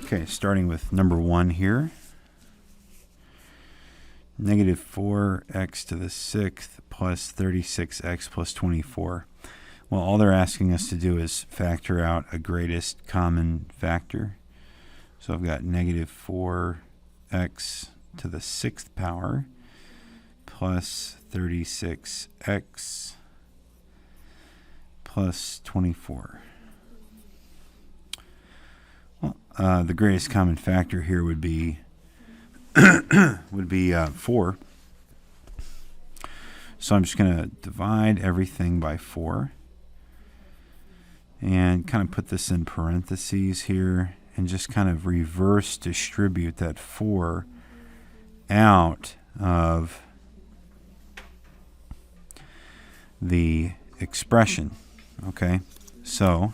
Okay, starting with number 1 here. Negative 4x to the 6th plus 36x plus 24. Well, all they're asking us to do is factor out a greatest common factor. So I've got negative 4x to the 6th power plus 36x plus 24. Well, the greatest common factor here would be 4. So I'm just going to divide everything by 4 and kind of put this in parentheses here and just kind of reverse distribute that 4 out of the expression. Okay, so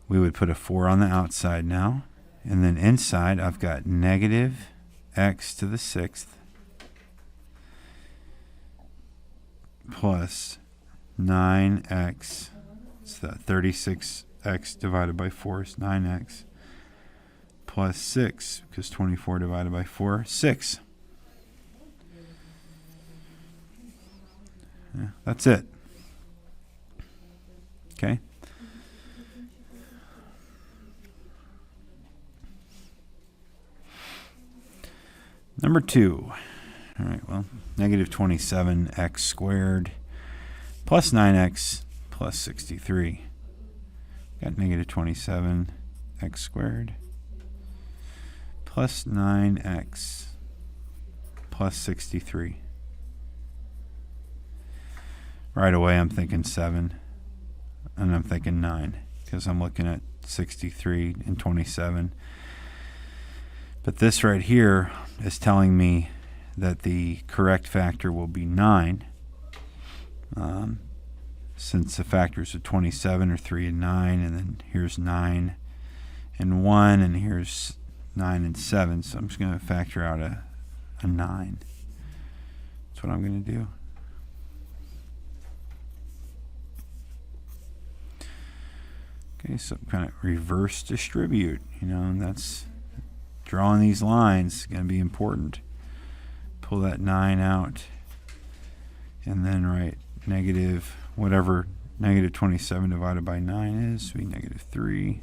we would put a 4 on the outside now, and then inside I've got negative x to the 6th plus 9x. It's the 36x divided by 4 is 9x plus 6, because 24 divided by 4, 6. Yeah, that's it. Okay. Number 2. All right, well, negative 27x squared plus 9x plus 63. Got negative 27x squared plus 9x plus 63. Right away I'm thinking 7, and I'm thinking 9, because I'm looking at 63 and 27. But this right here is telling me that the correct factor will be 9. Since the factors of 27 are 3 and 9, and then here's 9 and 1, and here's 9 and 7. So I'm just going to factor out a 9. That's what I'm going to do. Okay, so kind of reverse distribute, and that's drawing these lines is going to be important. Pull that 9 out, and then write negative, whatever negative 27 divided by 9 is, be negative 3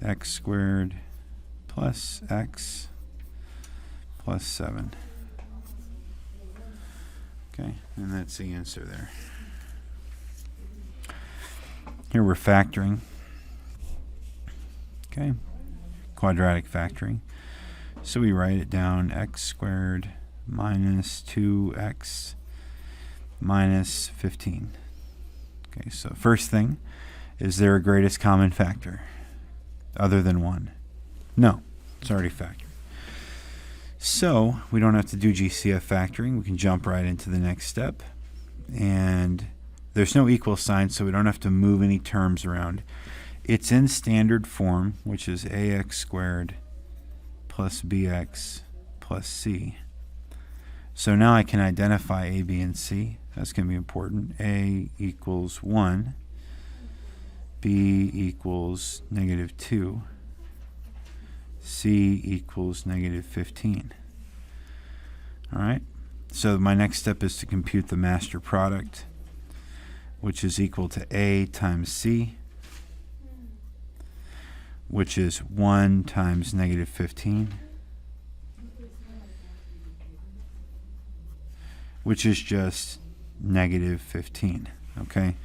x squared plus x plus 7. Okay, and that's the answer there. Here we're factoring. Okay, quadratic factoring. So we write it down, x squared minus 2x minus 15. Okay, so first thing, is there a greatest common factor other than 1? No, it's already factored. So we don't have to do GCF factoring. We can jump right into the next step. And there's no equal sign, so we don't have to move any terms around. It's in standard form, which is ax squared plus bx plus c. So now I can identify a, b, and c. That's going to be important. A equals 1. B equals negative 2. C equals negative 15. All right. So my next step is to compute the master product, which is equal to A times C, which is 1 times negative 15, which is just negative 15. Okay,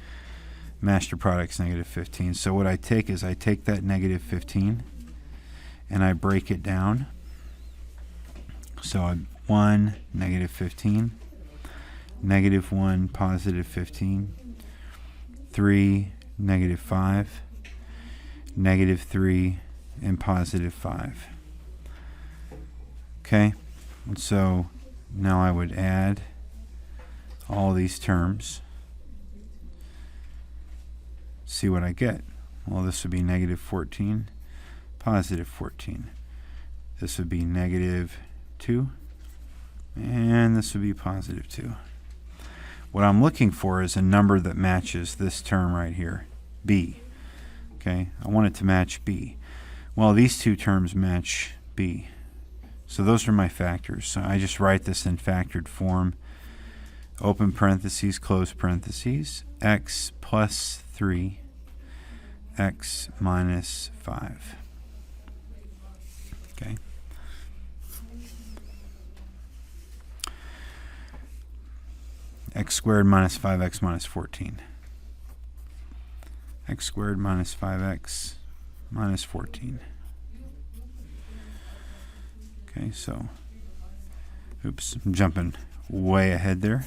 master product's negative 15. So what I take is I take that negative 15 and I break it down. So 1, negative 15, negative 1, positive 15, 3, negative 5, negative 3, and positive 5. Okay, and so now I would add all these terms, see what I get. Well, this would be negative 14, positive 14. This would be negative 2, and this would be positive 2. What I'm looking for is a number that matches this term right here, b. Okay, I want it to match b. Well, these two terms match b. So those are my factors. So I just write this in factored form. Open parentheses, close parentheses. X plus 3, x minus 5. Okay. X squared minus 5x minus 14. X squared minus 5x minus 14. Okay, so, oops, I'm jumping way ahead there.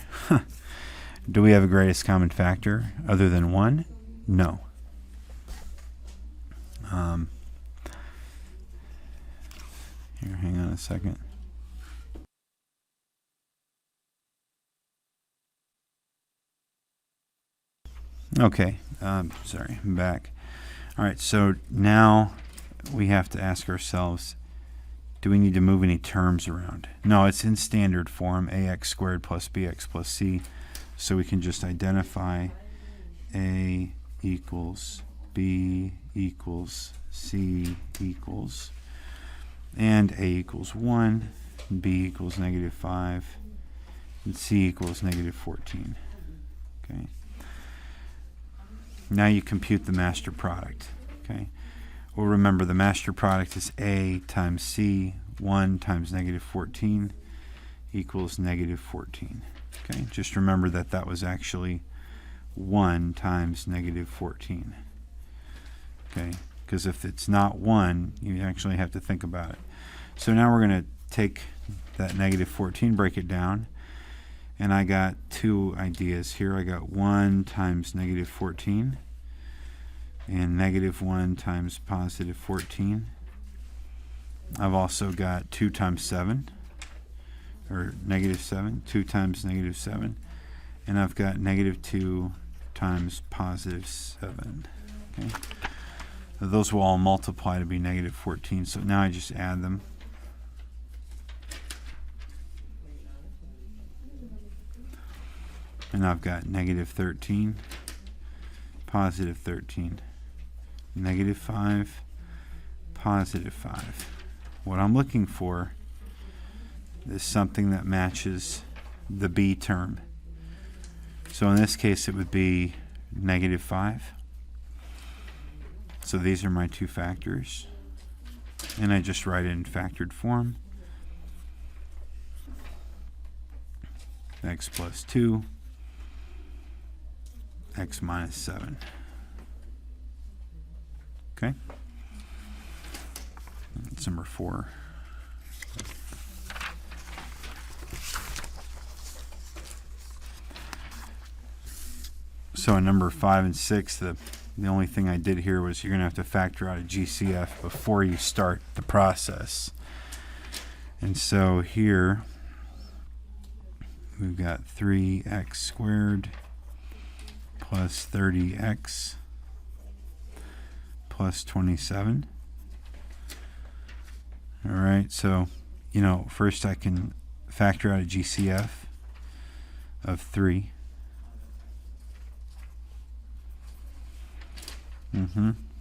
Do we have a greatest common factor other than 1? No. Here, hang on a second. Okay, sorry, I'm back. All right, so now we have to ask ourselves, do we need to move any terms around? No, it's in standard form, ax squared plus bx plus c. So we can just identify a equals b equals c equals, and a equals 1, b equals negative 5, and c equals negative 14. Okay. Now you compute the master product. Okay. Well, remember the master product is a times c, 1 times negative 14 equals negative 14. Okay. Just remember that that was actually 1 times negative 14. Okay. Because if it's not 1, you actually have to think about it. So now we're going to take that negative 14, break it down, and I got two ideas here. I got 1 times negative 14 and negative 1 times positive 14. I've also got 2 times 7, or negative 7, 2 times negative 7, and I've got negative 2 times positive 7. Okay. Those will all multiply to be negative 14, so now I just add them. And I've got negative 13, positive 13, negative 5, positive 5. What I'm looking for is something that matches the b term. So in this case it would be negative 5. So these are my two factors, and I just write it in factored form. X plus 2, x minus 7. Okay? That's number 4. So in number 5 and 6, the only thing I did here was you're going to have to factor out a GCF before you start the process. And so here we've got 3x squared plus 30x plus 27. All right, so, first I can factor out a GCF of 3.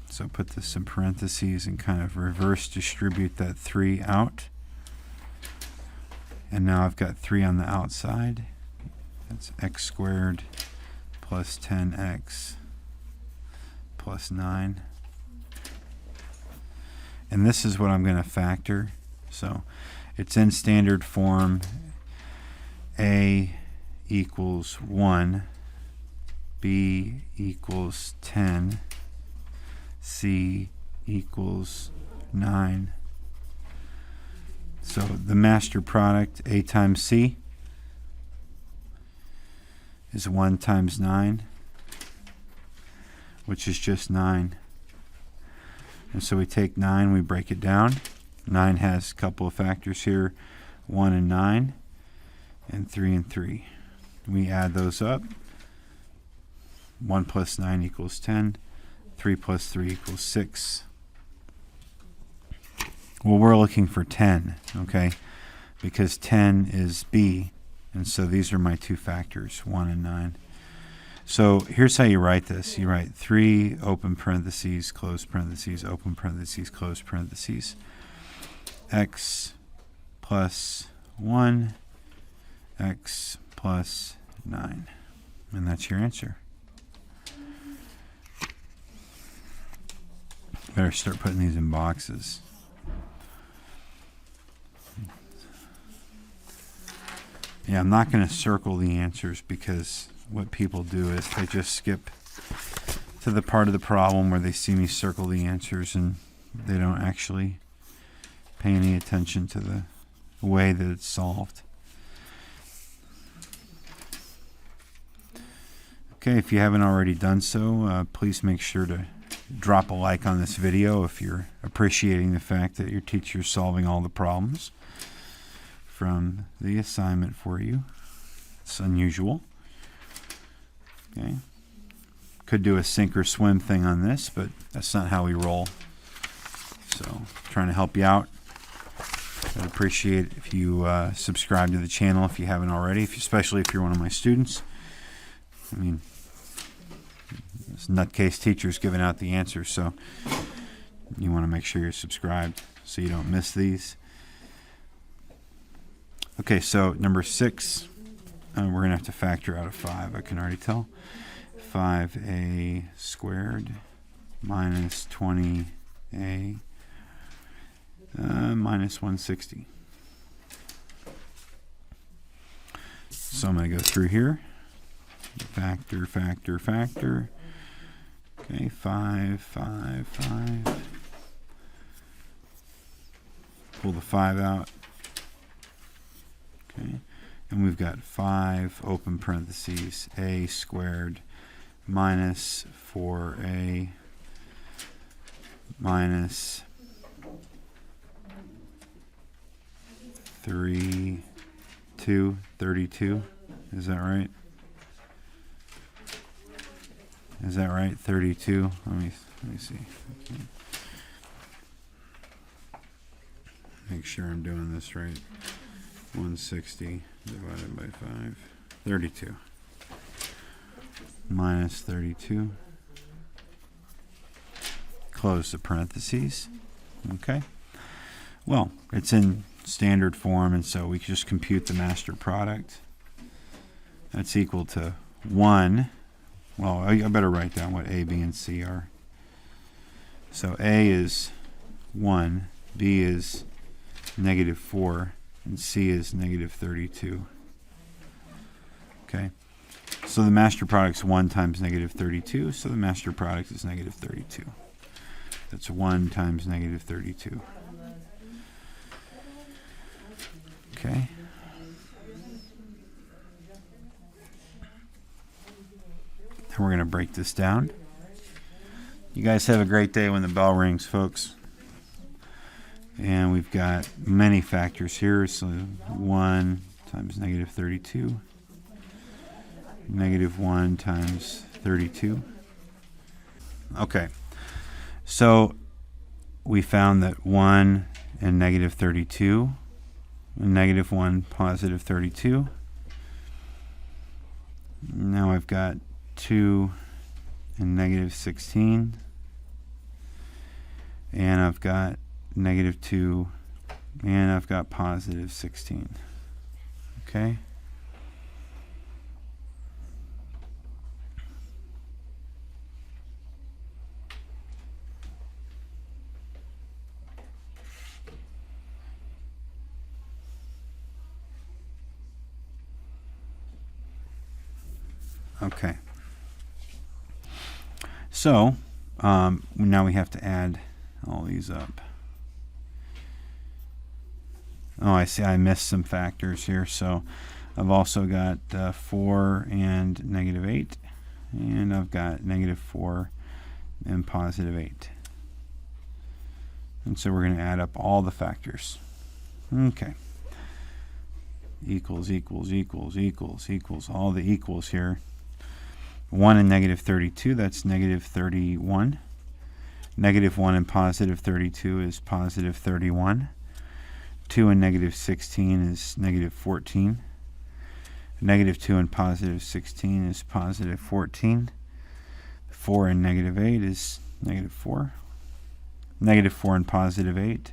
So put this in parentheses and kind of reverse distribute that 3 out. And now I've got 3 on the outside. That's x squared plus 10x plus 9. And this is what I'm going to factor. So it's in standard form. A equals 1, B equals 10, C equals 9. So the master product, A times C, is 1 times 9, which is just 9. And so we take 9, we break it down. 9 has a couple of factors here, 1 and 9, and 3 and 3. We add those up. 1 plus 9 equals 10. 3 plus 3 equals 6. Well, we're looking for 10, okay? Because 10 is B, and so these are my two factors, 1 and 9. So here's how you write this. You write 3 open parentheses, close parentheses, open parentheses, close parentheses. X plus 1, x plus 9. And that's your answer. Better start putting these in boxes. Yeah, I'm not going to circle the answers because what people do is they just skip to the part of the problem where they see me circle the answers and they don't actually pay any attention to the way that it's solved. Okay, if you haven't already done so, please make sure to drop a like on this video if you're appreciating the fact that your teacher is solving all the problems from the assignment for you. It's unusual. Okay. Could do a sink or swim thing on this, but that's not how we roll. So, trying to help you out. I'd appreciate it if you subscribe to the channel if you haven't already, especially if you're one of my students. I mean, this nutcase teacher's giving out the answers, so you want to make sure you're subscribed so you don't miss these. Okay, so number 6, we're going to have to factor out of 5, I can already tell. 5a squared minus 20a minus 160. So I'm going to go through here. Factor, factor, factor. Okay, 5, 5, 5. Pull the 5 out. Okay, and we've got 5 open parentheses a squared minus 4a minus 32. Is that right? Is that right? 32. Let me see. Okay. Make sure I'm doing this right. 160 divided by 5. 32. Minus 32. Close the parentheses. Okay. Well, it's in standard form, and so we can just compute the master product. That's equal to 1. Well, I better write down what A, B, and C are. So A is 1, B is negative 4, and C is negative 32. Okay. So the master product is 1 times negative 32, so the master product is negative 32. That's 1 times negative 32. Okay. And we're going to break this down. You guys have a great day when the bell rings, folks. And we've got many factors here. So 1 times negative 32. Negative 1 times 32. Okay. So we found that 1 and negative 32. And negative 1, positive 32. Now I've got 2 and negative 16. And I've got negative 2. And I've got positive 16. Okay? Okay. So, now we have to add all these up. Oh, I see I missed some factors here. So, I've also got 4 and negative 8. And I've got negative 4 and positive 8. And so we're going to add up all the factors. Okay. Equals, equals, equals, equals, equals. All the equals here. 1 and negative 32, that's negative 31. Negative 1 and positive 32 is positive 31. 2 and negative 16 is negative 14. Negative 2 and positive 16 is positive 14. 4 and negative 8 is negative 4. Negative 4 and positive 8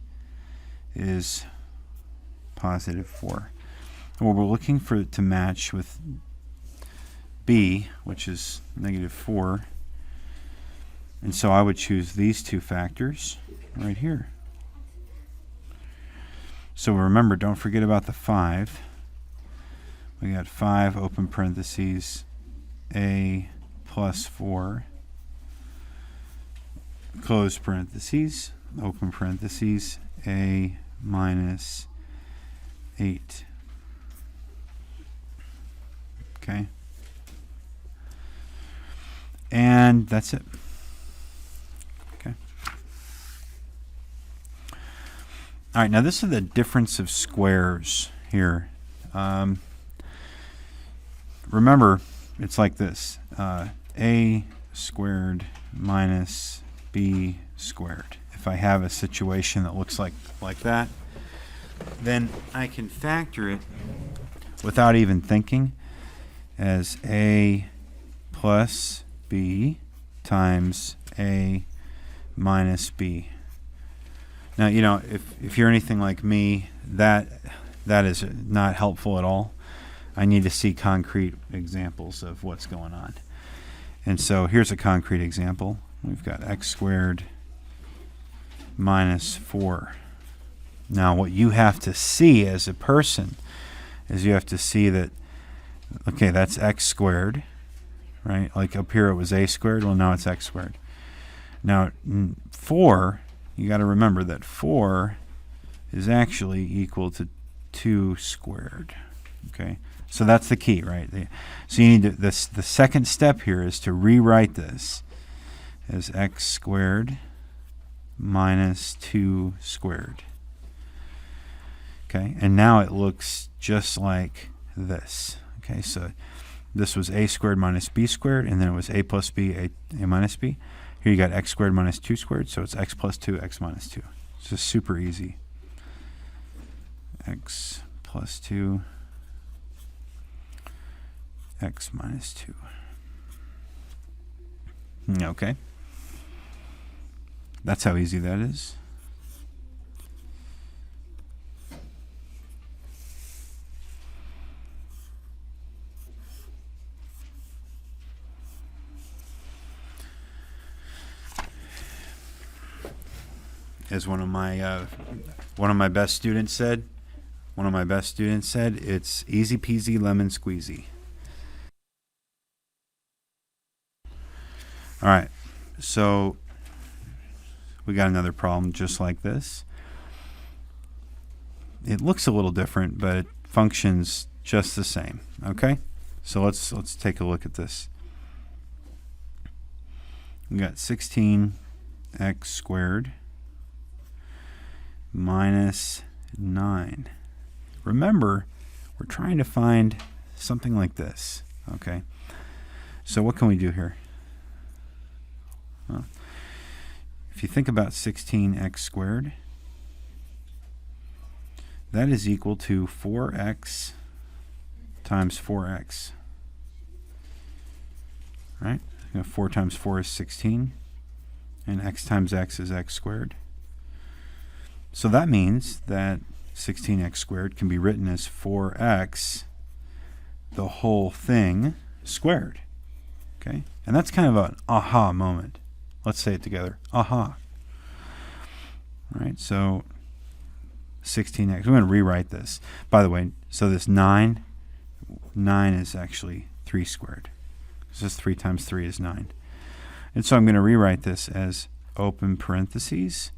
is positive 4. Well, we're looking for it to match with b, which is negative 4. And so I would choose these two factors right here. So remember, don't forget about the 5. We got 5 open parentheses a plus 4 close parentheses open parentheses a minus 8. Okay. And that's it. Okay. All right, now this is the difference of squares here. Remember, it's like this. A squared minus b squared. If I have a situation that looks like that, then I can factor it without even thinking as a plus b times a minus b. Now, you know, if you're anything like me, that is not helpful at all. I need to see concrete examples of what's going on. And so here's a concrete example. We've got x squared minus 4. Now, what you have to see as a person is you have to see that, okay, that's x squared, right? Like up here it was a squared. Well, now it's x squared. Now, 4, you got to remember that 4 is actually equal to 2 squared. Okay, so that's the key, right? So you need to, the second step here is to rewrite this as x squared minus 2 squared. Okay, and now it looks just like this. Okay, so this was a squared minus b squared, and then it was a plus b, a minus b. Here you got x squared minus 2 squared, so it's x plus 2, x minus 2. It's just super easy. X plus 2, x minus 2. Okay. That's how easy that is. As one of my best students said, it's easy peasy lemon squeezy. All right, so we got another problem just like this. It looks a little different, but it functions just the same. Okay, so let's take a look at this. We got 16x squared minus 9. Remember, we're trying to find something like this. Okay, so what can we do here? Well, if you think about 16x squared, that is equal to 4x times 4x. Right? 4 times 4 is 16, and x times x is x squared. So that means that 16x squared can be written as 4x, the whole thing, squared. Okay? And that's kind of an aha moment. Let's say it together. Aha. All right, so 16x. We're going to rewrite this. By the way, so this 9 is actually 3 squared. So this 3 times 3 is 9. And so I'm going to rewrite this as open parentheses,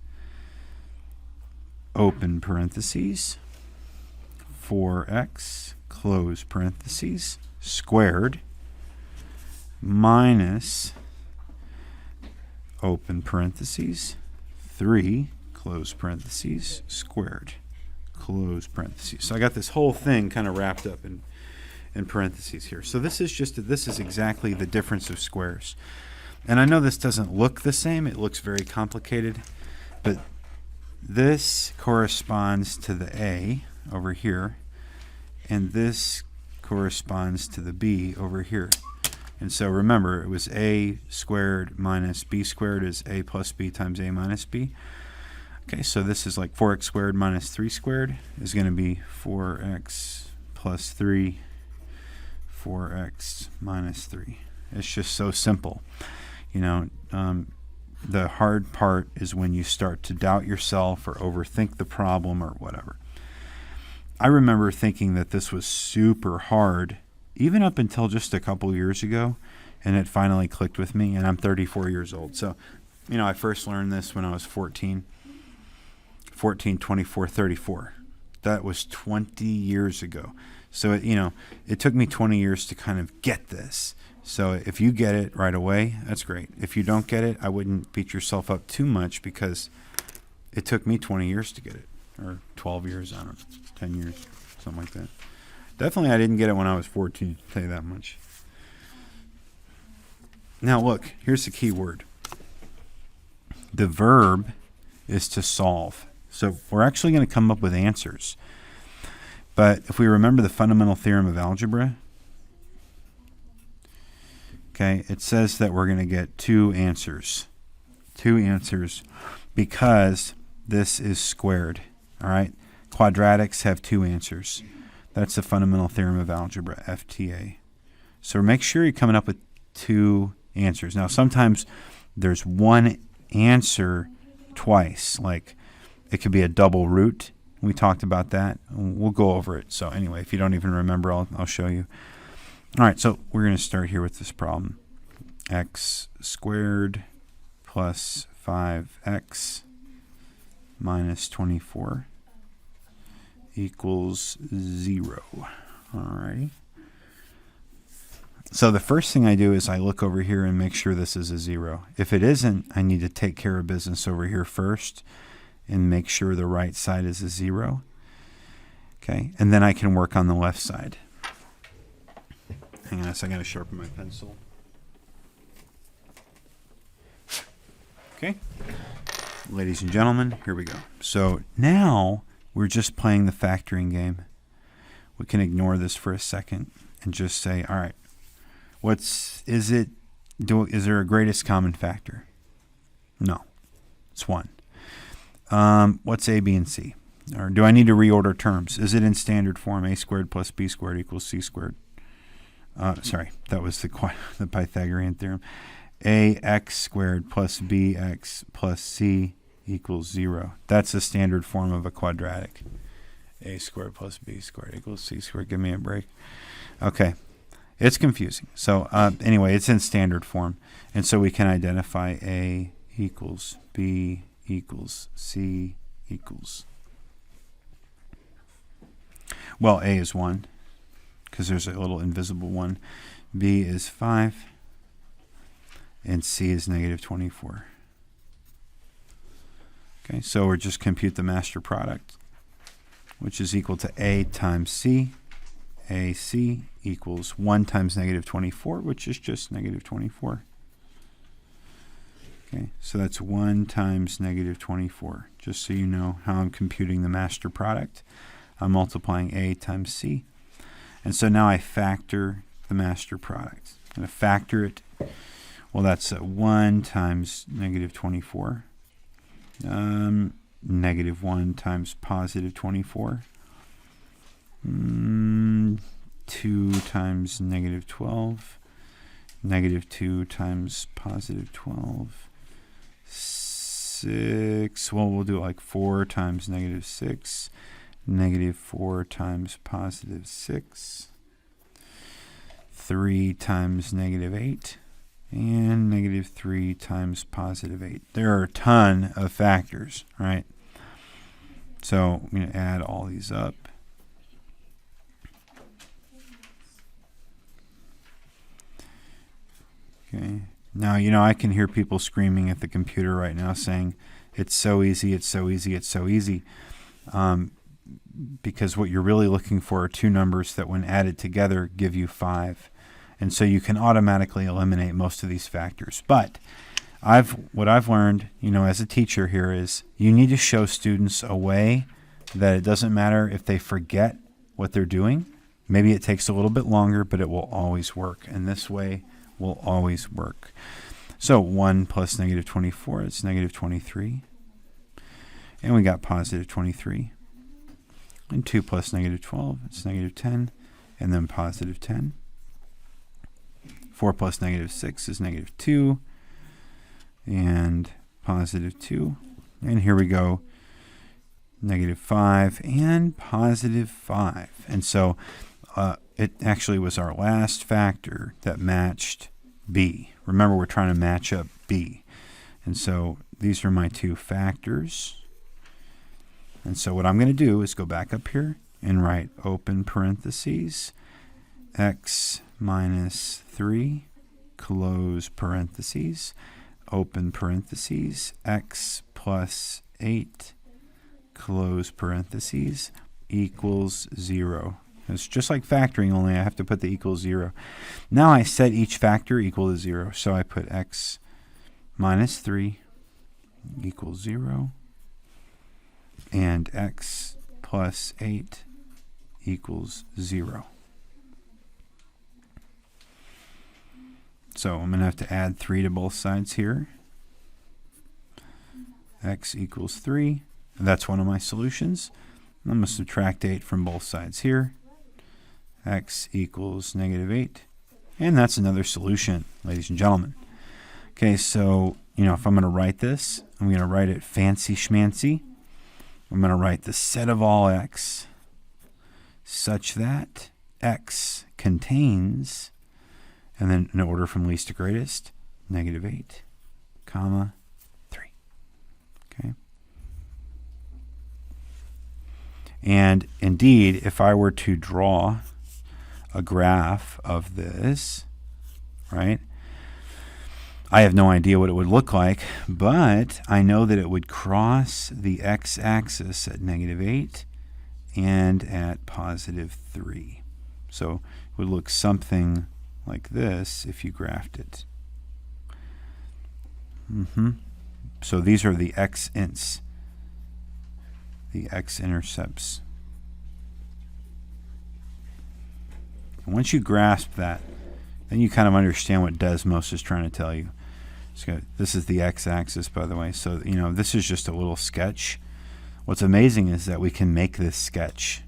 4x, close parentheses, squared, minus, open parentheses, 3, close parentheses, squared, close parentheses. So I got this whole thing kind of wrapped up in parentheses here. So this is exactly the difference of squares. And I know this doesn't look the same. It looks very complicated. But this corresponds to the A over here. And this corresponds to the b over here. And so remember, it was a squared minus b squared is a plus b times a minus b. Okay, so this is like 4x squared minus 3 squared is going to be 4x plus 3, 4x minus 3. It's just so simple. You know, the hard part is when you start to doubt yourself or overthink the problem or whatever. I remember thinking that this was super hard, even up until just a couple years ago, and it finally clicked with me, and I'm 34 years old. So, you know, I first learned this when I was 14, 24, 34. That was 20 years ago. So, it took me 20 years to kind of get this. So if you get it right away, that's great. If you don't get it, I wouldn't beat yourself up too much because it took me 20 years to get it, or 12 years, I don't know, 10 years, something like that. Definitely I didn't get it when I was 14, I'll tell you that much. Now look, here's the key word. The verb is to solve. So we're actually going to come up with answers. But if we remember the fundamental theorem of algebra, okay, it says that we're going to get two answers because this is squared. All right, quadratics have two answers. That's the fundamental theorem of algebra, FTA. So make sure you're coming up with two answers. Now, sometimes there's one answer twice, like it could be a double root. We talked about that. We'll go over it. So anyway, if you don't even remember, I'll show you. All right, so we're going to start here with this problem. X squared plus 5x minus 24 equals 0. All right. So the first thing I do is I look over here and make sure this is a 0. If it isn't, I need to take care of business over here first and make sure the right side is a 0. Okay, and then I can work on the left side. Hang on a second, I gotta sharpen my pencil. Okay, ladies and gentlemen, here we go. So now we're just playing the factoring game. We can ignore this for a second and just say, all right, is there a greatest common factor? No, it's 1. What's A, B, and C? Or do I need to reorder terms? Is it in standard form? A squared plus B squared equals C squared. Sorry, that was the Pythagorean theorem. AX squared plus BX plus C equals 0. That's the standard form of a quadratic. A squared plus B squared equals C squared. Give me a break. Okay, it's confusing. So anyway, it's in standard form. And so we can identify A equals B equals C equals. Well, A is 1 because there's a little invisible 1. B is 5. And C is negative 24. Okay, so we're just compute the master product, which is equal to A times C. AC equals 1 times negative 24, which is just negative 24. Okay, so that's 1 times negative 24. Just so you know how I'm computing the master product, I'm multiplying A times C. And so now I factor the master product. I'm going to factor it. Well, that's 1 times negative 24. Negative 1 times positive 24. 2 times negative 12. Negative 2 times positive 12. 6. Well, we'll do it like 4 times negative 6. Negative 4 times positive 6. 3 times negative 8. And negative 3 times positive 8. There are a ton of factors, right? So I'm going to add all these up. Okay. Now, I can hear people screaming at the computer right now saying, it's so easy, it's so easy, it's so easy. Because what you're really looking for are two numbers that when added together give you 5. And so you can automatically eliminate most of these factors. But what I've learned, as a teacher here is you need to show students a way that it doesn't matter if they forget what they're doing. Maybe it takes a little bit longer, but it will always work. And this way will always work. So 1 plus negative 24, it's negative 23. And we got positive 23. And 2 plus negative 12, it's negative 10. And then positive 10. 4 plus negative 6 is negative 2. And positive 2. And here we go. Negative 5 and positive 5. And so it actually was our last factor that matched B. Remember, we're trying to match up B. And so these are my two factors. And so what I'm going to do is go back up here and write open parentheses, x minus 3, close parentheses, open parentheses, x plus 8, close parentheses, equals 0. It's just like factoring, only I have to put the equals 0. Now I set each factor equal to 0. So I put x minus 3 equals 0. And x plus 8 equals 0. So I'm going to have to add 3 to both sides here. X equals 3. That's one of my solutions. I'm going to subtract 8 from both sides here. X equals negative 8. And that's another solution, ladies and gentlemen. Okay, so, if I'm going to write this, I'm going to write it fancy schmancy. I'm going to write the set of all x such that x contains, and then in order from least to greatest, negative 8, comma, 3. Okay. And indeed, if I were to draw a graph of this, right, I have no idea what it would look like, but I know that it would cross the x-axis at negative 8 and at positive 3. So it would look something like this if you graphed it. So these are the x-ints, the x-intercepts. And once you grasp that, then you kind of understand what Desmos is trying to tell you. So this is the x-axis, by the way. So, this is just a little sketch. What's amazing is that we can make this sketch,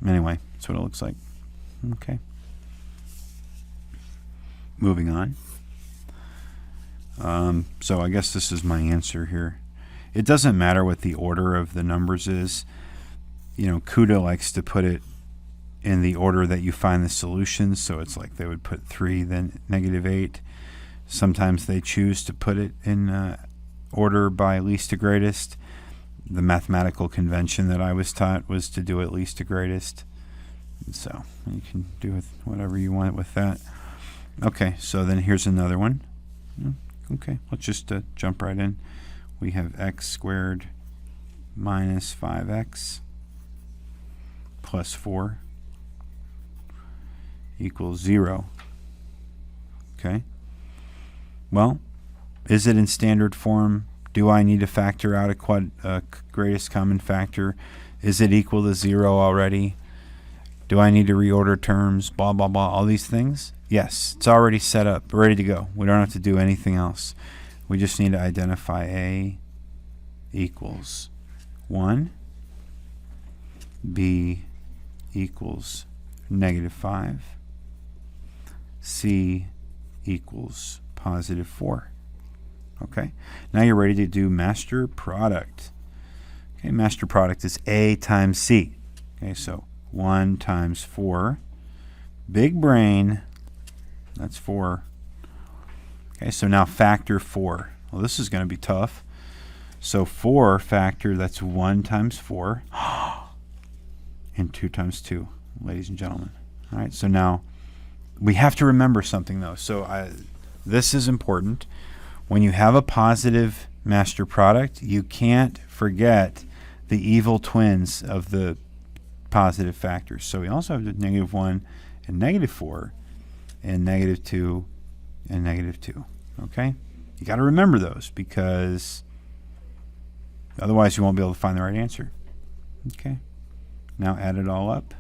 Anyway, that's what it looks like. Okay. Moving on. So I guess this is my answer here. It doesn't matter what the order of the numbers is. Kuda likes to put it in the order that you find the solutions. So it's like they would put 3, then negative 8. Sometimes they choose to put it in order by least to greatest. The mathematical convention that I was taught was to do it least to greatest. So you can do with whatever you want with that. Okay, so then here's another one. Okay, let's just jump right in. We have x squared minus 5x plus 4 equals 0. Okay. Well, is it in standard form? Do I need to factor out a greatest common factor? Is it equal to 0 already? Do I need to reorder terms? Blah, blah, blah, all these things? Yes, it's already set up, ready to go. We don't have to do anything else. We just need to identify A equals 1, B equals negative 5, C equals positive 4. Okay, now you're ready to do master product. Okay, master product is A times C. Okay, so 1 times 4. Big brain, that's 4. Okay, so now factor 4. Well, this is going to be tough. So 4 factor, that's 1 times 4. And 2 times 2, ladies and gentlemen. All right, so now we have to remember something, though. So this is important. When you have a positive master product, you can't forget the evil twins of the positive factors. So we also have the negative 1 and negative 4 and negative 2 and negative 2. Okay? You got to remember those because otherwise you won't be able to find the right answer. Okay? Now add it all up.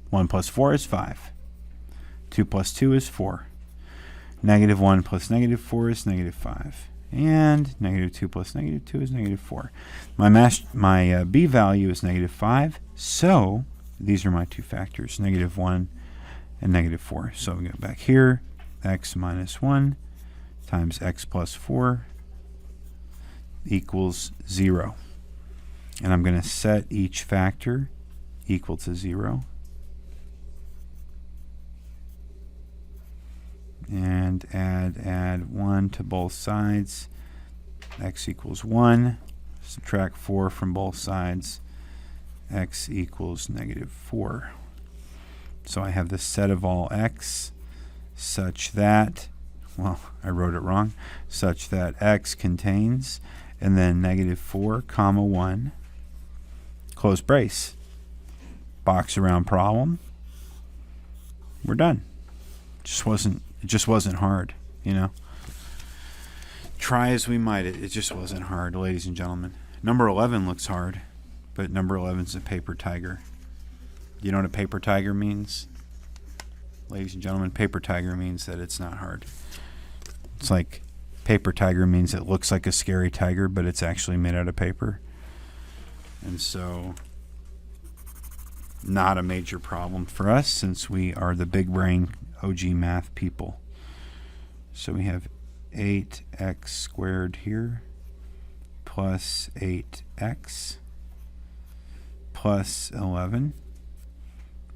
One plus 4 is 5. 2 plus 2 is 4. Negative 1 plus negative 4 is negative 5. And negative 2 plus negative 2 is negative 4. My b value is negative 5. So these are my two factors, negative 1 and negative 4. So we go back here, x minus 1 times x plus 4 equals 0. And I'm going to set each factor equal to 0. And add 1 to both sides. X equals 1. Subtract 4 from both sides. X equals negative 4. So I have the set of all x such that, well, I wrote it wrong, such that x contains, and then negative 4 comma 1, close brace, box around problem. We're done. It just wasn't hard, you know. Try as we might, it just wasn't hard, ladies and gentlemen. Number 11 looks hard, but number 11 is a paper tiger. You know what a paper tiger means? Ladies and gentlemen, paper tiger means that it's not hard. It's like paper tiger means it looks like a scary tiger, but it's actually made out of paper. And so, not a major problem for us since we are the big brain OG math people. So we have 8x squared here plus 8x plus 11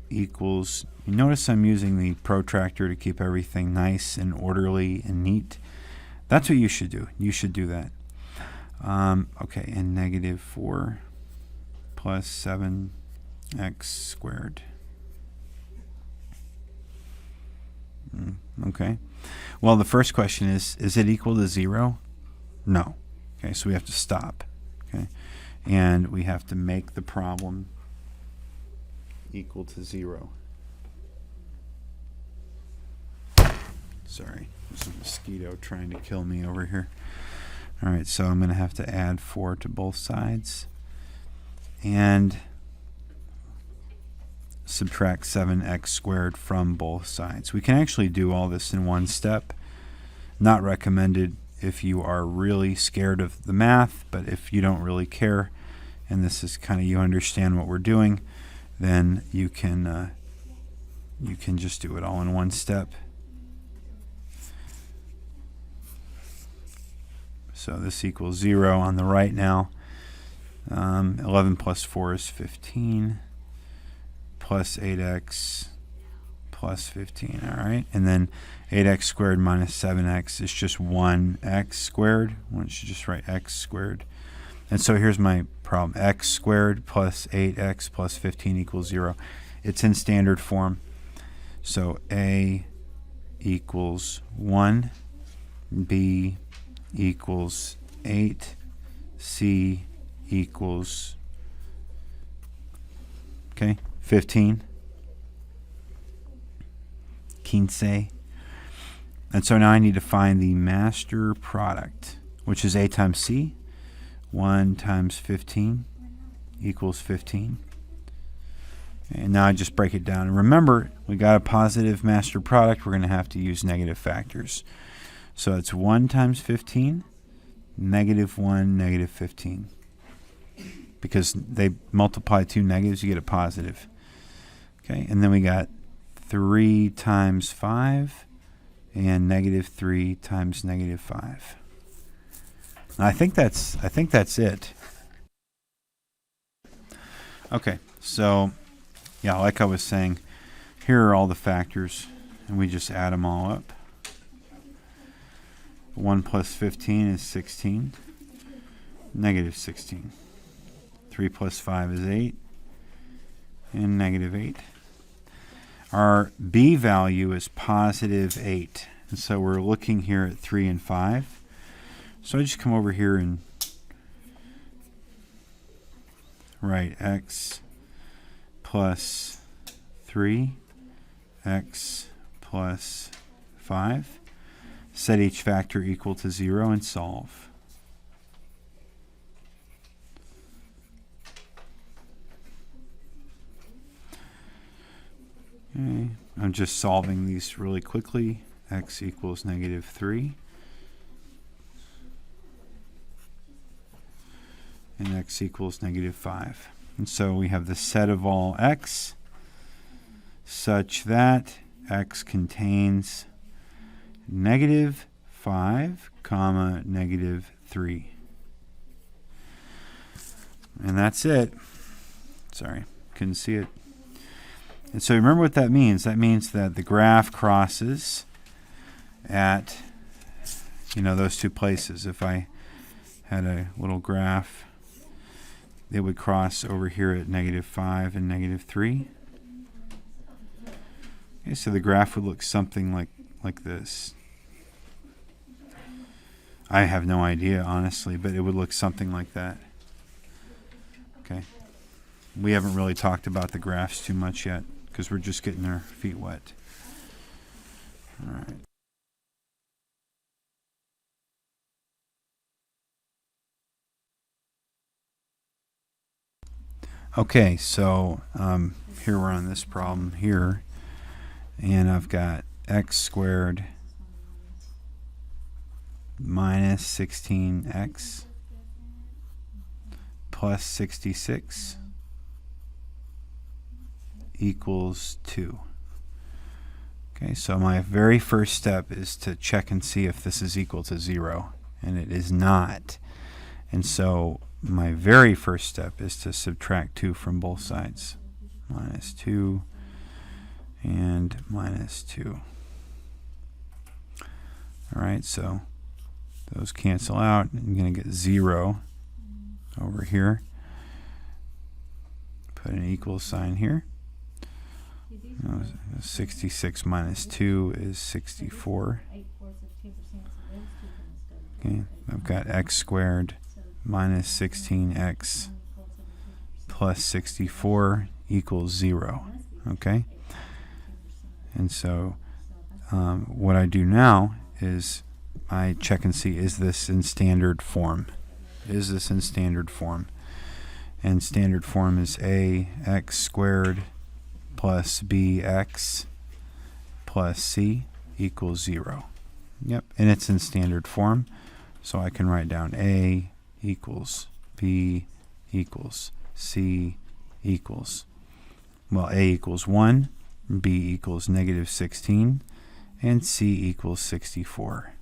equals, you notice I'm using the protractor to keep everything nice and orderly and neat. That's what you should do. You should do that. Okay, and negative 4 plus 7x squared. Okay. Well, the first question is it equal to 0? No. Okay, so we have to stop. Okay. And we have to make the problem equal to 0. Sorry, there's a mosquito trying to kill me over here. All right, so I'm going to have to add 4 to both sides and subtract 7x squared from both sides. We can actually do all this in one step. Not recommended if you are really scared of the math, but if you don't really care and this is kind of, you understand what we're doing, then you can just do it all in one step. So this equals 0 on the right now. 11 plus 4 is 15. Plus 8x plus 15, all right? And then 8x squared minus 7x is just 1x squared. Why don't you just write x squared? And so here's my problem. X squared plus 8x plus 15 equals 0. It's in standard form. So A equals 1, B equals 8, C equals, okay, 15. 15. And so now I need to find the master product, which is A times C. 1 times 15 equals 15. And now I just break it down. And remember, we got a positive master product. We're going to have to use negative factors. So it's 1 times 15, negative 1, negative 15. Because they multiply two negatives, you get a positive. Okay, and then we got 3 times 5 and negative 3 times negative 5. I think that's it. Okay, so yeah, like I was saying, here are all the factors, and we just add them all up. 1 plus 15 is 16, negative 16. 3 plus 5 is 8, and negative 8. Our b value is positive 8, and so we're looking here at 3 and 5. So I just come over here and write x plus 3, x plus 5. Set each factor equal to 0 and solve. Okay. I'm just solving these really quickly. X equals -3. And x equals -5. And so we have the set of all x such that x contains -5, comma, -3. And that's it. Sorry, couldn't see it. And so remember what that means. That means that the graph crosses at, those two places. If I had a little graph, it would cross over here at -5 and -3. Okay, so the graph would look something like this. I have no idea, honestly, but it would look something like that. Okay. We haven't really talked about the graphs too much yet because we're just getting our feet wet. All right. Okay, so here we're on this problem here, and I've got x squared minus 16x plus 66 equals 2. Okay, so my very first step is to check and see if this is equal to 0, and it is not. And so my very first step is to subtract 2 from both sides. Minus 2 and minus 2. All right, so those cancel out. I'm going to get 0 over here. Put an equal sign here. 66 minus 2 is 64. Okay, I've got x squared minus 16x plus 64 equals 0. Okay? And so what I do now is I check and see, is this in standard form? Is this in standard form? And standard form is ax squared plus bx plus c equals 0. Yep, and it's in standard form. So I can write down a equals b equals c equals, well, a equals 1, b equals -16, and c equals 64.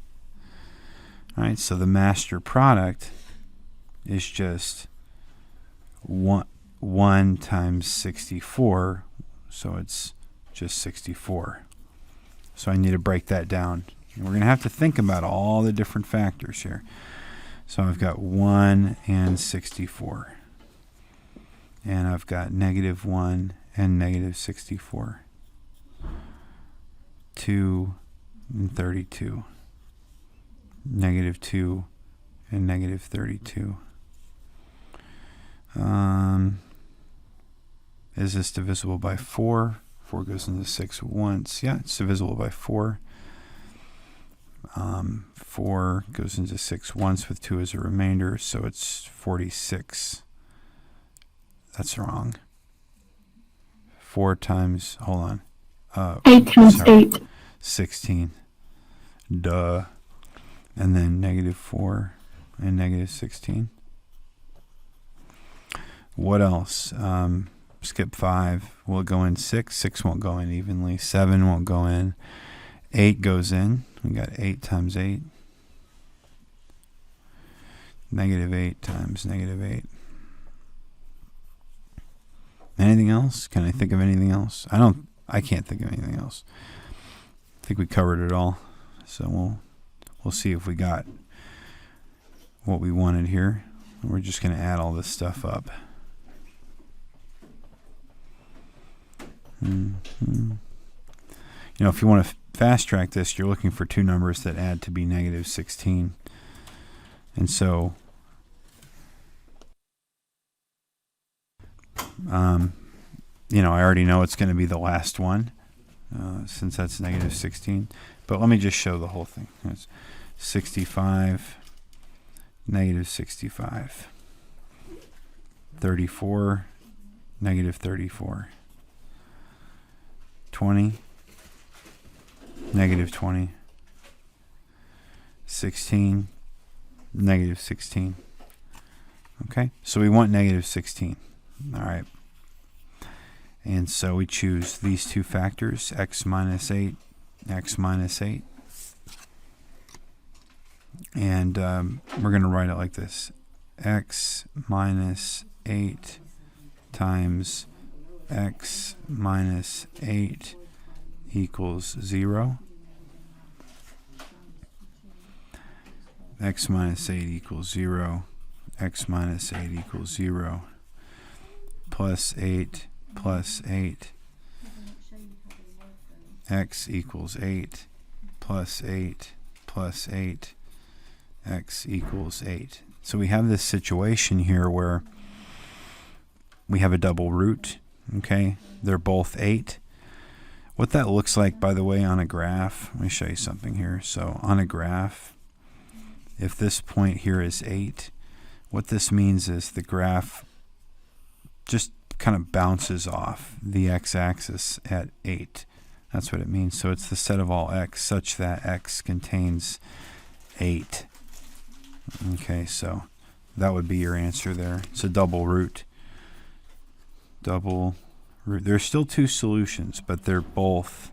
All right, so the master product is just 1 times 64, so it's just 64. So I need to break that down. And we're going to have to think about all the different factors here. So I've got 1 and 64. And I've got -1 and -64. 2 and 32. -2 and -32. Is this divisible by 4? 4 goes into 6 once. Yeah, it's divisible by 4. 4 goes into 6 once with 2 as a remainder, so it's 46. That's wrong. 4 times, hold on. 8 times 8. 16. Duh. And then -4 and -16. What else? Skip 5. Will it go in 6? 6 won't go in evenly. 7 won't go in. 8 goes in. We got 8 times 8. -8 times -8. Anything else? Can I think of anything else? I can't think of anything else. I think we covered it all. So we'll see if we got what we wanted here. We're just going to add all this stuff up. If you want to fast track this, you're looking for two numbers that add to be -16. And so I already know it's going to be the last one since that's -16. But let me just show the whole thing. It's 65, -65. 34, -34. 20, negative 20, 16, negative 16. Okay, so we want negative 16. All right. And so we choose these two factors, x minus 8, x minus 8. And we're going to write it like this. X minus 8 times x minus 8 equals 0. X minus 8 equals 0. X minus 8 equals 0. Plus 8 plus 8. X equals 8 plus 8 plus 8. X equals 8. So we have this situation here where we have a double root. Okay, they're both 8. What that looks like, by the way, on a graph, let me show you something here. So on a graph, if this point here is 8, what this means is the graph just kind of bounces off the x-axis at 8. That's what it means. So it's the set of all x such that x contains 8. Okay, so that would be your answer there. It's a double root. Double root. There's still two solutions, but they're both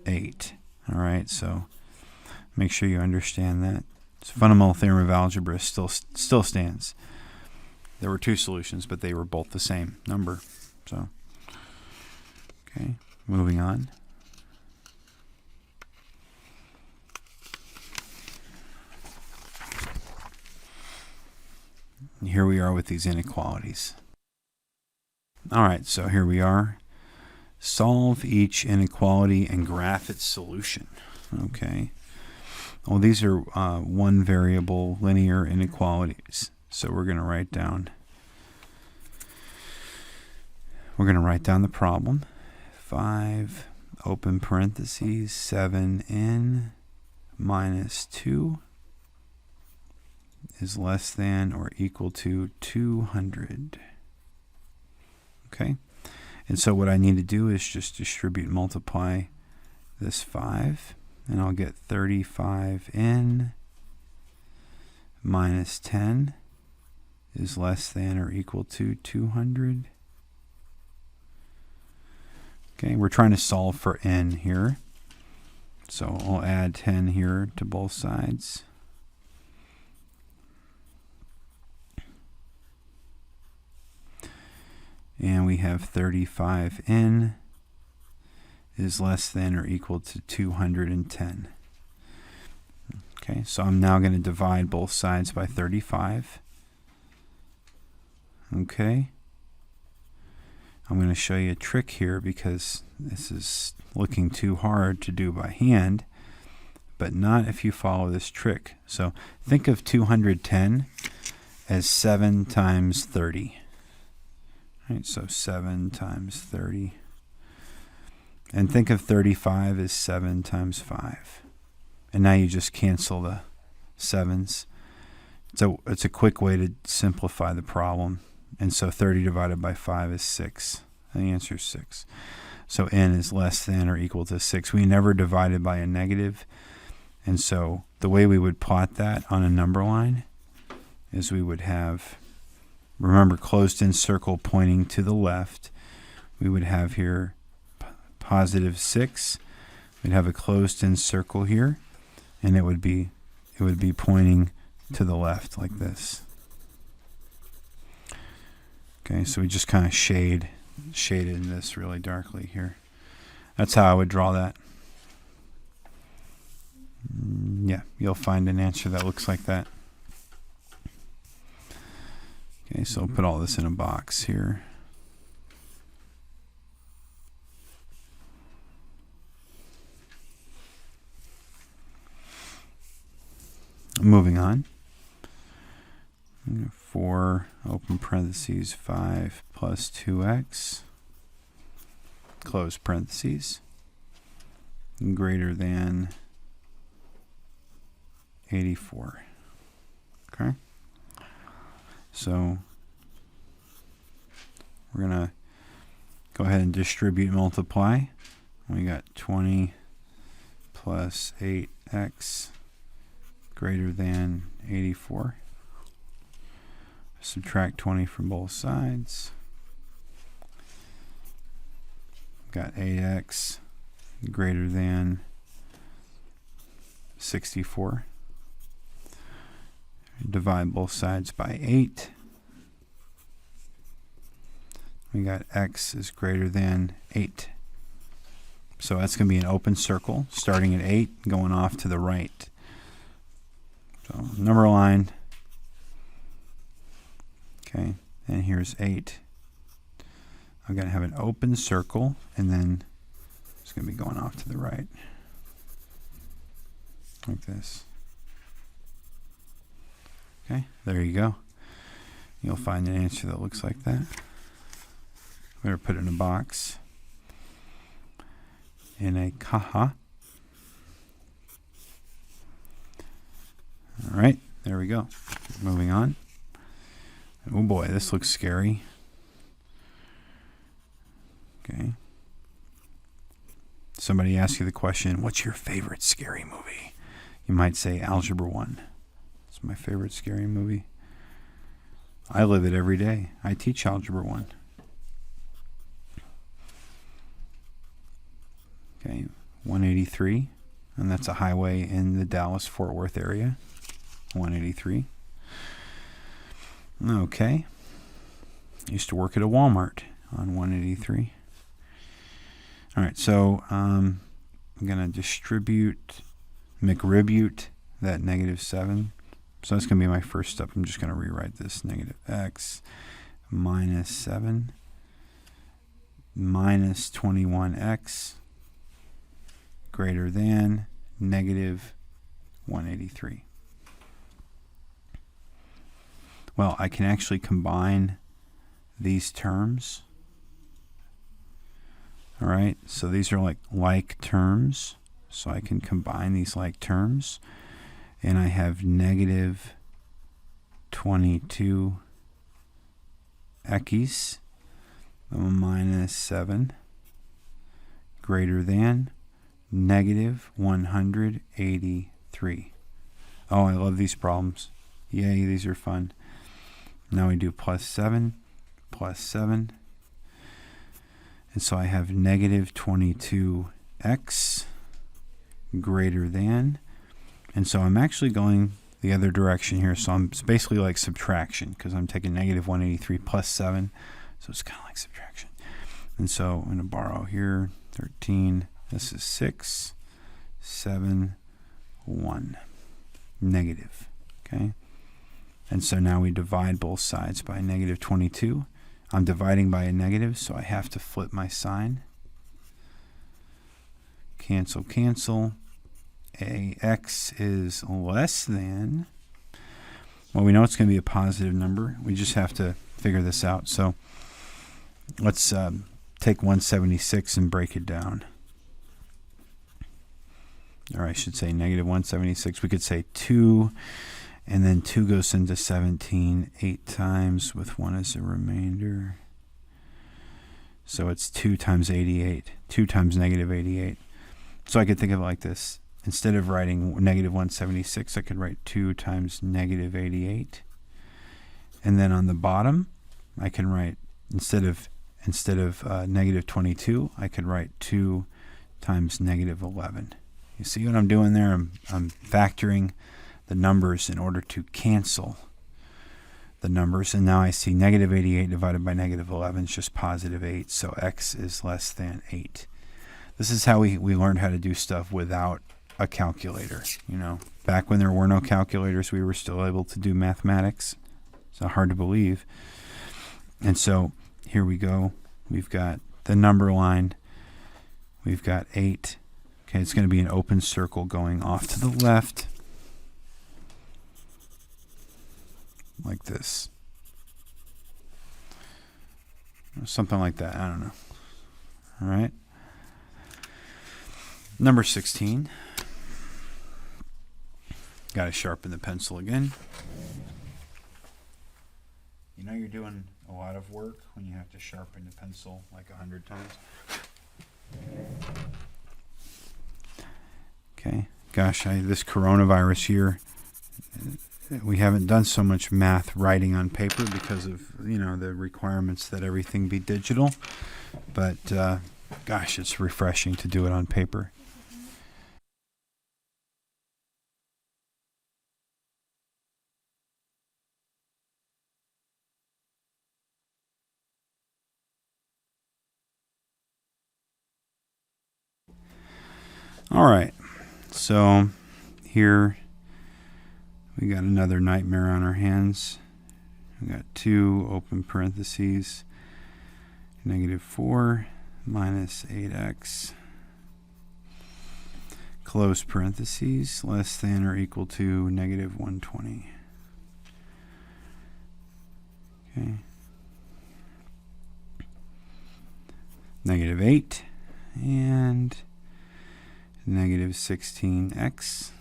8. All right, so make sure you understand that. So fundamental theorem of algebra still stands. There were two solutions, but they were both the same number. So, okay, moving on. And here we are with these inequalities. All right, so here we are. Solve each inequality and graph its solution. Okay. Well, these are one variable linear inequalities. So we're going to write down the problem. 5 open parentheses 7n minus 2 is less than or equal to 200. Okay, and so what I need to do is just distribute, multiply this 5, and I'll get 35n minus 10 is less than or equal to 200. Okay, we're trying to solve for n here, so I'll add 10 here to both sides. And we have 35n is less than or equal to 210. Okay, so I'm now going to divide both sides by 35. Okay. I'm going to show you a trick here because this is looking too hard to do by hand, but not if you follow this trick. So think of 210 as 7 times 30. Right, so 7 times 30. And think of 35 as 7 times 5. And now you just cancel the 7s. So it's a quick way to simplify the problem. And so 30 divided by 5 is 6. And the answer is 6. So n is less than or equal to 6. We never divided by a negative. And so the way we would plot that on a number line is we would have, remember, closed-in circle pointing to the left. We would have here positive 6. We'd have a closed-in circle here, and it would be pointing to the left like this. Okay, so we just kind of shaded this really darkly here. That's how I would draw that. Yeah, you'll find an answer that looks like that. Okay, so I'll put all this in a box here. Moving on. 4 open parentheses 5 plus 2x close parentheses greater than 84. Okay, so we're going to go ahead and distribute, multiply. We got 20 plus 8x greater than 84. Subtract 20 from both sides. Got 8x greater than 64. Divide both sides by 8. We got x is greater than 8. So that's going to be an open circle starting at 8 going off to the right. So number line. Okay, and here's 8. I'm going to have an open circle, and then it's going to be going off to the right. Like this. Okay, there you go. You'll find an answer that looks like that. We're going to put it in a box. In a caja. All right, there we go. Moving on. Oh boy, this looks scary. Okay. Somebody asks you the question, what's your favorite scary movie? You might say Algebra 1. It's my favorite scary movie. I live it every day. I teach Algebra 1. Okay, 183, and that's a highway in the Dallas-Fort Worth area. 183. Okay. Used to work at a Walmart on 183. All right, so I'm going to McRibute that negative 7. So that's going to be my first step. I'm just going to rewrite this. Negative x minus 7 minus 21x greater than negative 183. Well, I can actually combine these terms. All right, so these are like terms. So I can combine these like terms. And I have negative 22 x minus 7 greater than negative 183. Oh, I love these problems. Yay, these are fun. Now we do plus 7. And so I have negative 22x greater than. And so I'm actually going the other direction here. So it's basically like subtraction because I'm taking negative 183 plus 7. So it's kind of like subtraction. And so I'm going to borrow here 13. This is 6, 7, 1. Negative. Okay. And so now we divide both sides by negative 22. I'm dividing by a negative, so I have to flip my sign. Cancel, cancel. Ax is less than. Well, we know it's going to be a positive number. We just have to figure this out. So let's take 176 and break it down. Or I should say negative 176. We could say 2. And then 2 goes into 17 8 times with 1 as a remainder. So it's 2 times 88. 2 times negative 88. So I could think of it like this. Instead of writing negative 176, I could write 2 times negative 88. And then on the bottom, I can write, instead of negative 22, I could write 2 times negative 11. You see what I'm doing there? I'm factoring the numbers in order to cancel the numbers. And now I see negative 88 divided by negative 11 is just positive 8. So x is less than 8. This is how we learned how to do stuff without a calculator. You know, back when there were no calculators, we were still able to do mathematics. It's not hard to believe. And so here we go. We've got the number line. We've got 8. Okay, it's going to be an open circle going off to the left. Like this. Or something like that. I don't know. All right. Number 16. Got to sharpen the pencil again. You know you're doing a lot of work when you have to sharpen the pencil like 100 times. Okay, gosh, this coronavirus year, we haven't done so much math writing on paper because of, the requirements that everything be digital. But, gosh, it's refreshing to do it on paper. All right, so here we got another nightmare on our hands. We got 2 open parentheses, -4 minus 8x, close parentheses, less than or equal to -120. Okay. -8 and -16x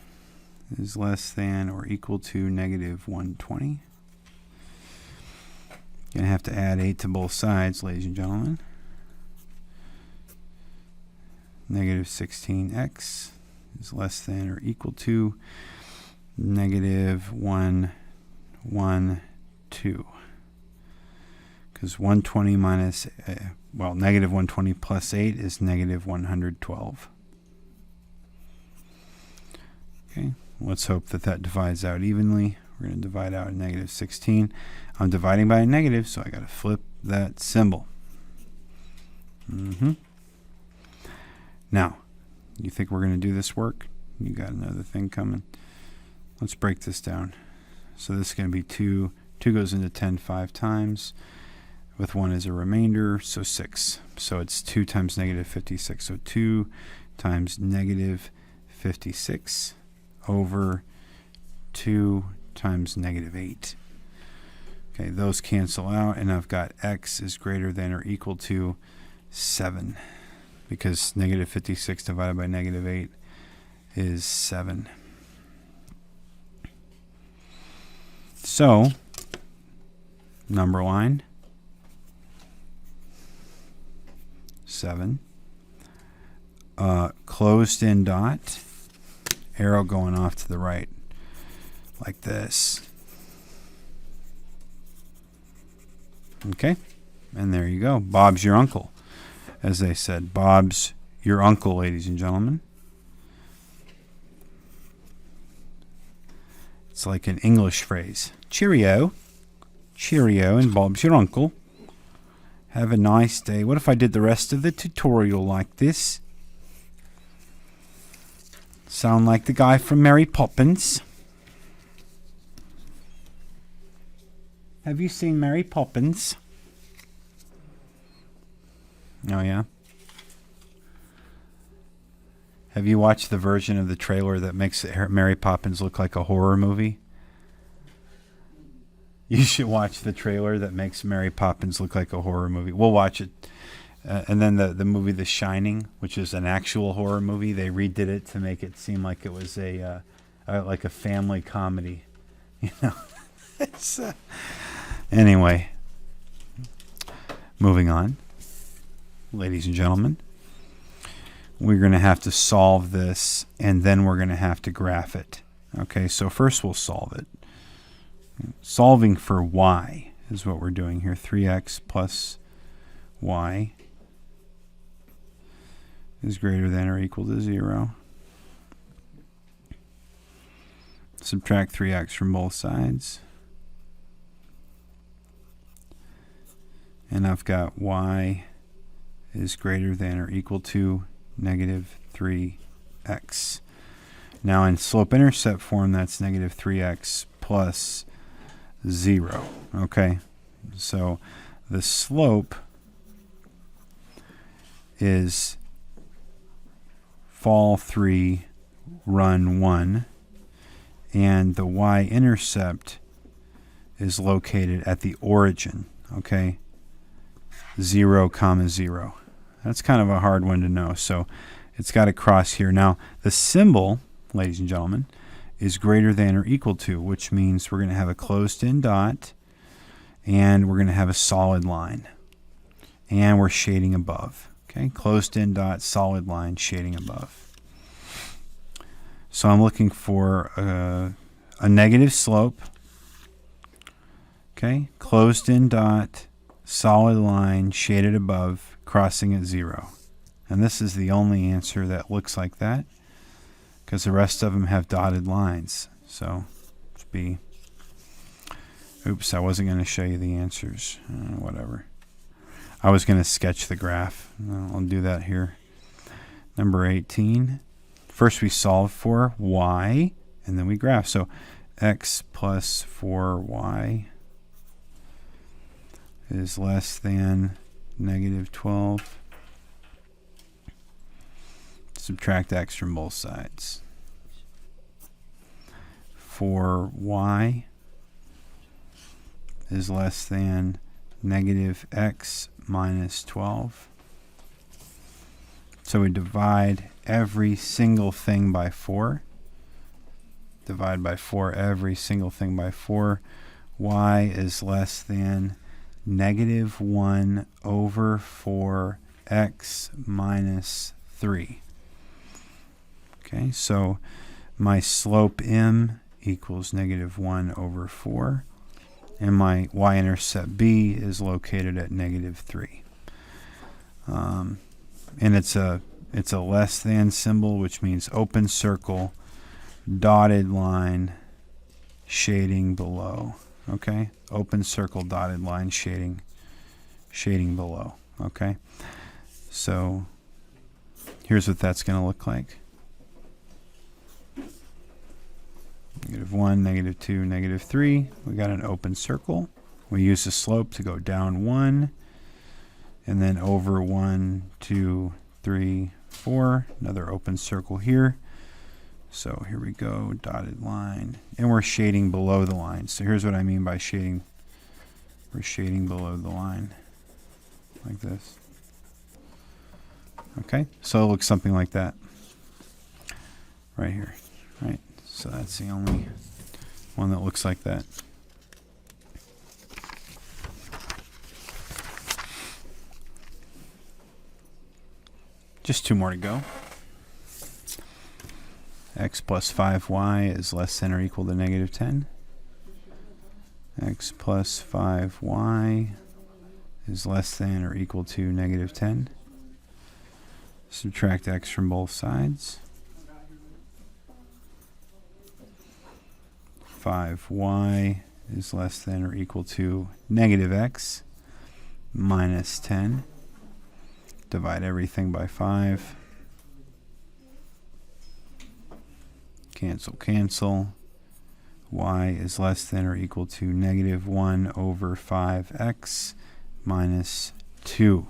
is less than or equal to -120. Gonna have to add 8 to both sides, ladies and gentlemen. -16x is less than or equal to -112. Because 120 minus, -120 plus 8 is -112. Okay, let's hope that divides out evenly. We're going to divide out a -16. I'm dividing by a negative, so I got to flip that symbol. Now, you think we're going to do this work? You got another thing coming. Let's break this down. So this is going to be 2. 2 goes into 10 5 times. With 1 as a remainder, so 6. So it's 2 times -56. So 2 times -56 over 2 times -8. Okay, those cancel out, and I've got x is greater than or equal to 7, because -56 divided by -8 is 7. So, number line 7, closed in dot, arrow going off to the right like this. Okay, and there you go. Bob's your uncle, as they said. Bob's your uncle, ladies and gentlemen. It's like an English phrase. Cheerio. Cheerio, and Bob's your uncle. Have a nice day. What if I did the rest of the tutorial like this? Sound like the guy from Mary Poppins. Have you seen Mary Poppins? Oh, yeah? Have you watched the version of the trailer that makes Mary Poppins look like a horror movie? You should watch the trailer that makes Mary Poppins look like a horror movie. We'll watch it. And then the movie The Shining, which is an actual horror movie, they redid it to make it seem like it was like a family comedy. It's, anyway, moving on, ladies and gentlemen. We're going to have to solve this, and then we're going to have to graph it. Okay, so first we'll solve it. Solving for y is what we're doing here. 3x plus y is greater than or equal to 0. Subtract 3x from both sides. And I've got y is greater than or equal to -3x. Now in slope-intercept form, that's -3x plus 0. Okay, so the slope is fall 3, run 1, and the y-intercept is located at the origin. Okay, 0, 0. That's kind of a hard one to know, so it's got to cross here. Now, the symbol, ladies and gentlemen, is greater than or equal to, which means we're going to have a closed-in dot, and we're going to have a solid line, and we're shading above. Okay, closed-in dot, solid line, shading above. So I'm looking for a negative slope. Okay, closed-in dot, solid line, shaded above, crossing at 0. And this is the only answer that looks like that, because the rest of them have dotted lines. So let's be... Oops, I wasn't going to show you the answers. Whatever. I was going to sketch the graph. I'll do that here. Number 18. First we solve for y, and then we graph. So x plus 4y is less than negative 12. Subtract x from both sides. 4y is less than negative x minus 12. So we divide every single thing by 4. Divide by 4 every single thing by 4. Y is less than negative 1 over 4x minus 3. Okay, so my slope m equals negative 1 over 4. And my y-intercept b is located at negative 3. And it's a less than symbol, which means open circle, dotted line, shading below. Okay? Open circle, dotted line, shading below. Okay? So here's what that's going to look like. Negative 1, negative 2, negative 3. We got an open circle. We use the slope to go down 1, and then over 1, 2, 3, 4. Another open circle here. So here we go, dotted line. And we're shading below the line. So here's what I mean by shading. We're shading below the line, like this. Okay, so it looks something like that. Right here, right? So that's the only one that looks like that. Just 2 more to go. X plus 5y is less than or equal to negative 10. X plus 5y is less than or equal to negative 10. Subtract x from both sides. 5y is less than or equal to negative x minus 10. Divide everything by 5. Cancel, cancel. Y is less than or equal to negative 1 over 5x minus 2.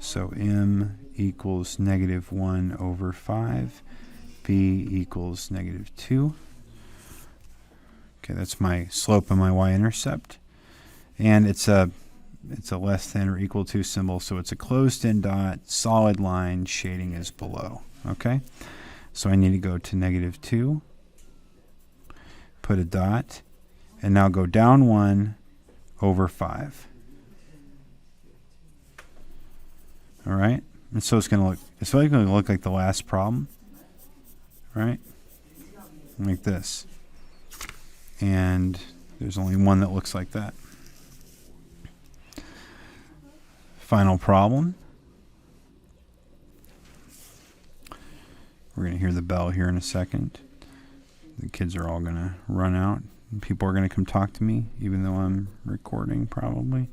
So m equals negative 1 over 5. B equals negative 2. Okay, that's my slope and my y-intercept. And it's a less than or equal to symbol, so it's a closed-in dot, solid line, shading is below. Okay? So I need to go to negative 2, put a dot, and now go down 1 over 5. All right? And so it's going to look like the last problem, right? Like this. And there's only one that looks like that. Final problem. We're going to hear the bell here in a second. The kids are all going to run out. People are going to come talk to me, even though I'm recording probably.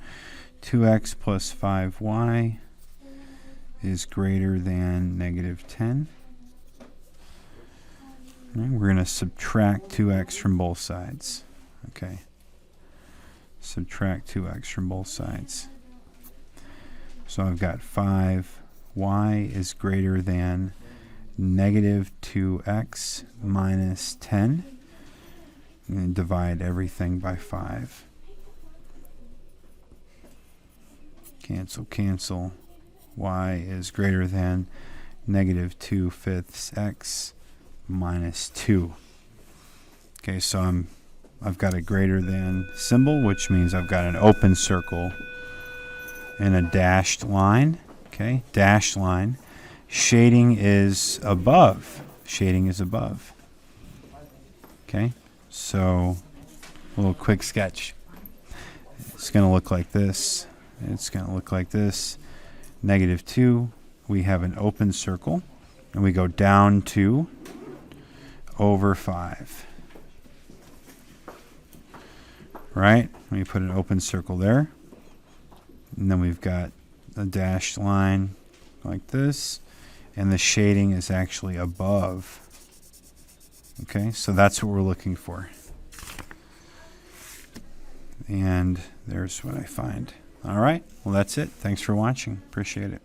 2x plus 5y is greater than negative 10. Right, we're going to subtract 2x from both sides. Okay. Subtract 2x from both sides. So I've got 5y is greater than negative 2x minus 10. And divide everything by 5. Cancel, cancel. Y is greater than negative 2/5 x minus 2. Okay, so I've got a greater than symbol, which means I've got an open circle and a dashed line. Okay, dashed line. Shading is above. Shading is above. Okay, so a little quick sketch. It's going to look like this. It's going to look like this. -2, we have an open circle, and we go down to over 5. Right? We put an open circle there. And then we've got a dashed line like this, and the shading is actually above. Okay, so that's what we're looking for. And there's what I find. All right, well, that's it. Thanks for watching. Appreciate it.